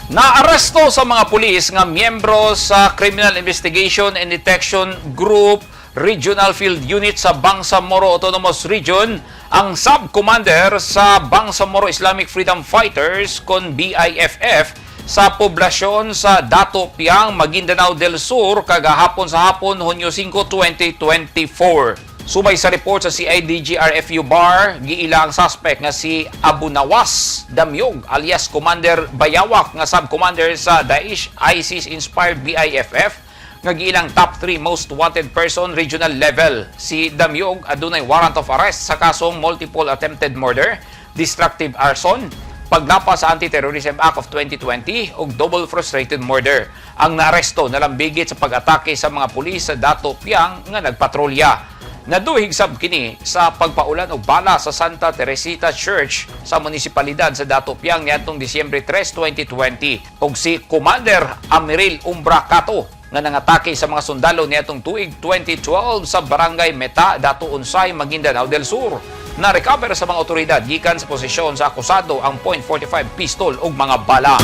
Naaresto sa mga pulis nga miyembro sa Criminal Investigation and Detection Group Regional Field Unit sa Bangsamoro Autonomous Region ang Sub-Commander sa Bangsamoro Islamic Freedom Fighters kon BIFF sa poblasyon sa Datu Piang, Maguindanao Del Sur kagahapon sa hapon Hunyo 5, 2024. Sumay sa report sa Cidg RFU Bar, giila ang suspect nga si Abu Nawas Damyog alias Commander Bayawak nga sub-commander sa Daesh ISIS-inspired BIFF nga giilang top 3 most wanted person regional level. Si Damyog adunay warrant of arrest sa kasong multiple attempted murder, destructive arson, paglapa sa Anti-Terrorism Act of 2020 ug double frustrated murder. Ang naaresto nalambigit sa pag-atake sa mga pulis sa Datu Piang nga nagpatrolya. Naduhig sab kini sa pagpaulan og bala sa Santa Teresita Church sa munisipalidad sa Datu Piang niadtong Disyembre 3, 2020 ug si Commander Amiril Umbracato nga nangatake sa mga sundalo niadtong tuig 2012 sa Barangay Meta, Datu Unsay, Maguindanao del Sur. Na-recover sa mga otoridad gikan sa posisyon sa akusado ang .45 pistol ug mga bala.